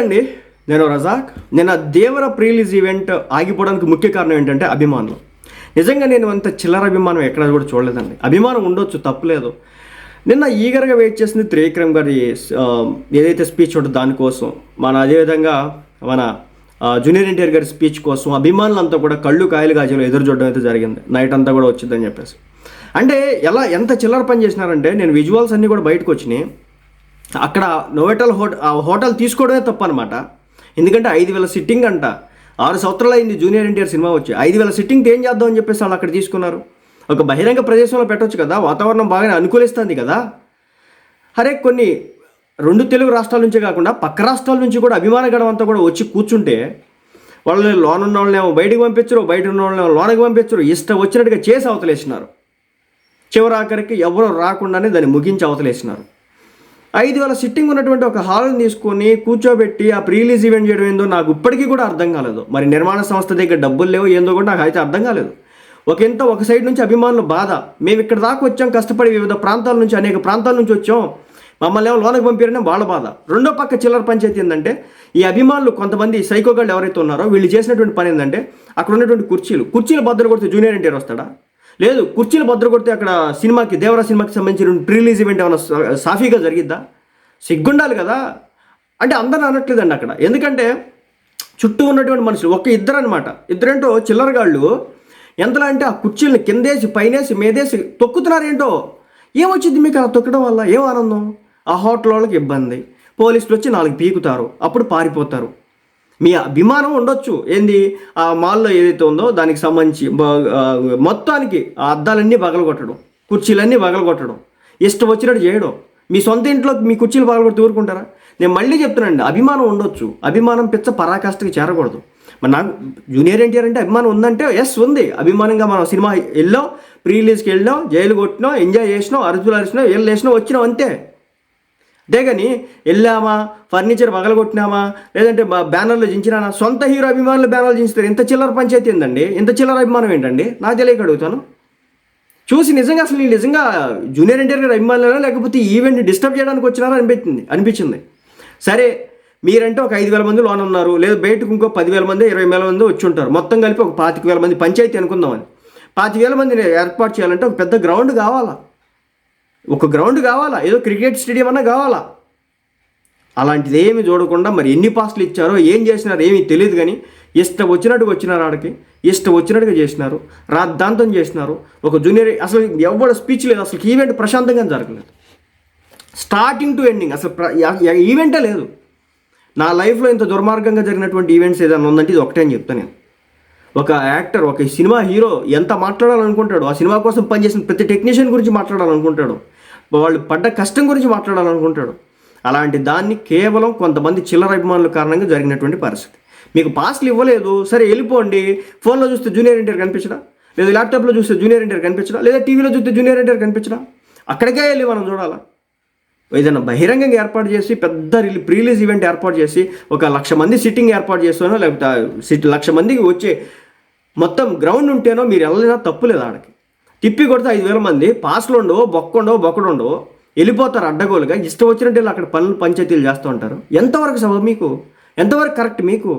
అండి, నేను రజాక్. నిన్న దేవర ప్రీలీజ్ ఈవెంట్ ఆగిపోవడానికి ముఖ్య కారణం ఏంటంటే అభిమానులు. నిజంగా నేను అంత చిల్లర అభిమానం ఎక్కడ కూడా చూడలేదండి. అభిమానం ఉండొచ్చు, తప్పులేదు. నిన్న ఈగర్గా వెయిట్ చేసింది త్రివిక్రమ్ గారి ఏదైతే స్పీచ్ ఉంటుందో దానికోసం, అదేవిధంగా మన జూనియర్ ఎన్టీఆర్ గారి స్పీచ్ కోసం అభిమానులంతా కూడా కళ్ళు కాయలు గాజులు ఎదురు చూడడం అయితే జరిగింది. నైట్ అంతా కూడా వచ్చిందని చెప్పేసి. అంటే ఎంత చిల్లర పని చేసినారంటే, నేను విజువల్స్ అన్నీ కూడా బయటకు వచ్చినాయి. అక్కడ నోవెటల్ హోటల్ తీసుకోవడమే తప్పు అనమాట. ఎందుకంటే 5,000 సిట్టింగ్ అంట. 6 సంవత్సరాలు అయింది జూనియర్ ఎన్టీఆర్ సినిమా వచ్చి. 5,000 సిట్టింగ్ ఏం చేద్దాం అని చెప్పేసి వాళ్ళు అక్కడ తీసుకున్నారు. ఒక బహిరంగ ప్రదేశంలో పెట్టవచ్చు కదా, వాతావరణం బాగానే అనుకూలిస్తుంది కదా. అరే, కొన్ని 2 తెలుగు రాష్ట్రాల నుంచే కాకుండా పక్క రాష్ట్రాల నుంచి కూడా అభిమాన గణం అంతా కూడా వచ్చి కూర్చుంటే, వాళ్ళు లోన ఉన్న వాళ్ళనేమో బయటకు పంపించరు, బయట ఉన్న వాళ్ళనేమో లోనకి పంపించరు, ఇష్టం వచ్చినట్టుగా చేసి అవతలేసినారు. చివరాఖరికి ఎవరు రాకుండానే దాన్ని ముగించి అవతలేసినారు. 5,000 సిట్టింగ్ ఉన్నటువంటి ఒక హాల్ని తీసుకొని కూర్చోబెట్టి ఆ ప్రీలీజ్ ఈవెంట్ చేయడం ఏందో నాకు ఇప్పటికీ కూడా అర్థం కాలేదు. మరి నిర్మాణ సంస్థ దగ్గర డబ్బులు లేవు ఏందో కూడా నాకు అయితే అర్థం కాలేదు. ఒక సైడ్ నుంచి అభిమానుల బాధ, మేము ఇక్కడ దాకా వచ్చాం, కష్టపడి వివిధ ప్రాంతాల నుంచి అనేక ప్రాంతాల నుంచి వచ్చాం, మమ్మల్ని ఏమో లోనకి పంపారని వాళ్ళ బాధ. రెండో పక్క చిల్లర పంచాయతీ ఏంటంటే, ఈ అభిమానులు కొంతమంది సైకోగాళ్ళు ఎవరైతే ఉన్నారో వీళ్ళు చేసినటువంటి పని ఏంటంటే, అక్కడ ఉన్నటువంటి కుర్చీలు బద్దలు కొడితే జూనియర్ ఎన్టీఆర్ వస్తాడా? లేదు, కుర్చీలు బద్దలు కొడితే అక్కడ దేవరా సినిమాకి సంబంధించిన ప్రీలీజ్ ఈవెంట్ ఏమైనా సాఫీగా జరిగిద్దా? సిగ్గుండాలి కదా. అంటే అందరూ అనట్లేదండి అక్కడ. ఎందుకంటే చుట్టూ ఉన్నటువంటి మనుషులు ఇద్దరు అనమాట. ఇద్దరేంటో చిల్లరగాళ్ళు ఎంతలా అంటే, ఆ కుర్చీలను కిందేసి పైనేసి మీదేసి తొక్కుతున్నారేంటో. ఏమొచ్చింది మీకు అలా తొక్కడం వల్ల? ఏం ఆనందం? ఆ హోటల్ వాళ్ళకి ఇబ్బంది, పోలీసులు వచ్చి 4 పీకుతారు, అప్పుడు పారిపోతారు. మీ అభిమానం ఉండొచ్చు, ఏంది ఆ మాల్లో ఏదైతే ఉందో దానికి సంబంధించి మొత్తానికి ఆ అద్దాలన్నీ పగలగొట్టడం, కుర్చీలన్నీ పగలగొట్టడం, ఇష్టం వచ్చినట్టు చేయడం. మీ సొంత ఇంట్లో మీ కుర్చీలు పగలగొట్టి ఊరుకుంటారా? నేను మళ్ళీ చెప్తున్నానండి, అభిమానం ఉండొచ్చు, అభిమానం పిచ్చ పరాకాష్ఠకి చేరకూడదు. మరి నాకు జూనియర్ ఎన్టీఆర్ అంటే అభిమానం ఉందంటే ఎస్ ఉంది. అభిమానంగా మనం సినిమా వెళ్ళాం, ప్రీలీజ్కి వెళ్ళాం, జైలు కొట్టినాం, ఎంజాయ్ చేసినాం, అరుచులు అరిచినాం, వేసినాం, వచ్చినాం, అంతే. అంతేగాని వెళ్ళామా, ఫర్నిచర్ పగలగొట్టినామా, లేదంటే బ్యానర్లు దించినా, సొంత హీరో అభిమానులు బ్యానర్లు దించుతారు. ఇంత చిల్లర పంచాయతీ ఏందండి? ఇంత చిల్లర అభిమానం ఏంటండి? నాకు తెలియక అడుగుతాను. చూసి నిజంగా అసలు వీళ్ళు నిజంగా జూనియర్ ఎన్టీఆర్ గారు అభిమానులు లేకపోతే ఈవెంట్ డిస్టర్బ్ చేయడానికి వచ్చినారా అనిపించింది. సరే, మీరంటే ఒక 5,000 మంది లోన్ ఉన్నారు, లేదా బయటకు ఇంకో 10,000 మంది 20,000 మంది వచ్చి ఉంటారు. మొత్తం కలిపి ఒక 25,000 మంది పంచాయతీ అనుకుందామని. 25,000 మందిని ఏర్పాటు చేయాలంటే ఒక పెద్ద గ్రౌండ్ కావాలా, ఏదో క్రికెట్ స్టేడియం అన్నా కావాలా. అలాంటిది ఏమి చూడకుండా మరి ఎన్ని పాస్లు ఇచ్చారో ఏం చేసినారో ఏమీ తెలియదు. కానీ ఇష్టం వచ్చినట్టుగా వచ్చినారు, ఆడికి ఇష్టం వచ్చినట్టుగా చేసినారు, రాద్ధాంతం చేసినారు. ఒక జూనియర్ అసలు ఎవరు స్పీచ్ లేదు, అసలు ఈవెంట్ ప్రశాంతంగా జరగలేదు. స్టార్టింగ్ టు ఎండింగ్ అసలు ఈవెంటే లేదు. నా లైఫ్లో ఇంత దుర్మార్గంగా జరిగినటువంటి ఈవెంట్స్ ఏదైనా ఉందంటే ఇది ఒకటే అని చెప్తాను నేను. ఒక యాక్టర్, ఒక సినిమా హీరో ఎంత మాట్లాడాలనుకుంటాడు, ఆ సినిమా కోసం పనిచేసిన ప్రతి టెక్నీషియన్ గురించి మాట్లాడాలనుకుంటాడు, వాళ్ళు పడ్డ కష్టం గురించి మాట్లాడాలనుకుంటాడు. అలాంటి దాన్ని కేవలం కొంతమంది చిల్లర అభిమానుల కారణంగా జరిగినటువంటి పరిస్థితి. మీకు పాస్లు ఇవ్వలేదు, సరే వెళ్ళిపోండి. ఫోన్లో చూస్తే జూనియర్ ఎన్టీఆర్ కనిపించడా, లేదా ల్యాప్టాప్లో చూస్తే జూనియర్ ఎన్టీఆర్ కనిపించడా, లేదా టీవీలో చూస్తే జూనియర్ ఎన్టీఆర్ కనిపించడా? అక్కడికే వెళ్ళి మనం చూడాలా? ఏదైనా బహిరంగంగా ఏర్పాటు చేసి పెద్ద ప్రీలీజ్ ఈవెంట్ ఏర్పాటు చేసి ఒక 1,00,000 మంది సిట్టింగ్ ఏర్పాటు చేస్తానో, లేకపోతే 1,00,000 మందికి వచ్చే మొత్తం గ్రౌండ్ ఉంటేనో మీరు వెళ్ళినా తప్పు లేదు. ఆడకి తిప్పి కొడితే 5,000 మంది పాస్లు ఉండవు, బొక్కడుండవు, వెళ్ళిపోతారు అడ్డగోలుగా. ఇష్టం వచ్చినట్టు వెళ్ళి అక్కడ పంచాయతీలు చేస్తూ ఉంటారు. ఎంతవరకు సభ మీకు? ఎంతవరకు కరెక్ట్ మీకు?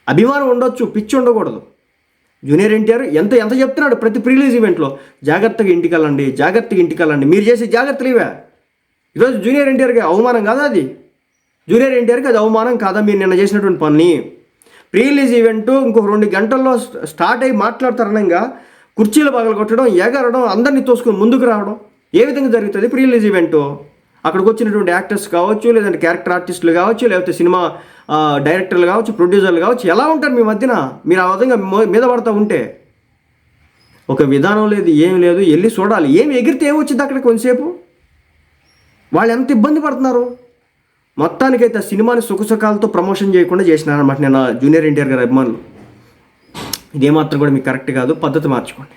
అభిమానం ఉండొచ్చు, పిచ్చి ఉండకూడదు. జూనియర్ ఎన్టీఆర్ ఎంత చెప్తున్నాడు ప్రతి ప్రీలీజ్ ఈవెంట్లో, జాగ్రత్తగా ఇంటికెళ్ళండి. మీరు చేసే జాగ్రత్తలు ఇవే. ఈరోజు జూనియర్ ఎన్టీఆర్కి అవమానం కాదా అది? జూనియర్ ఎన్టీఆర్కి అది అవమానం కాదా మీరు నిన్న చేసినటువంటి పని? ప్రీలీజ్ ఈవెంట్ ఇంకొక 2 గంటల్లో స్టార్ట్ అయ్యి మాట్లాడతారనంగా కుర్చీలు పగలగొట్టడం, ఎగరడం, అందరినీ తోసుకొని ముందుకు రావడం ఏ విధంగా జరుగుతుంది ప్రీలీజ్ ఈవెంట్? అక్కడికి వచ్చినటువంటి యాక్టర్స్ కావచ్చు, లేదంటే క్యారెక్టర్ ఆర్టిస్టులు కావచ్చు, లేకపోతే సినిమా డైరెక్టర్లు కావచ్చు, ప్రొడ్యూసర్లు కావచ్చు, ఎలా ఉంటారు మీ మధ్యన? మీరు ఆ విధంగా మీద పడుతూ ఉంటే ఒక విధానం లేదు, ఏమి లేదు. వెళ్ళి చూడాలి. ఏమి ఎగిరితే ఏమొచ్చింది అక్కడ? కొంతసేపు వాళ్ళు ఎంత ఇబ్బంది పడుతున్నారు. మొత్తానికైతే ఆ సినిమాని సుఖసుఖాలతో ప్రమోషన్ చేయకుండా చేసినారన్నమాట నేను జూనియర్ ఎన్టీఆర్ గారి అభిమానులు. ఇదేమాత్రం కూడా మీకు కరెక్ట్ కాదు. పద్ధతి మార్చుకోండి.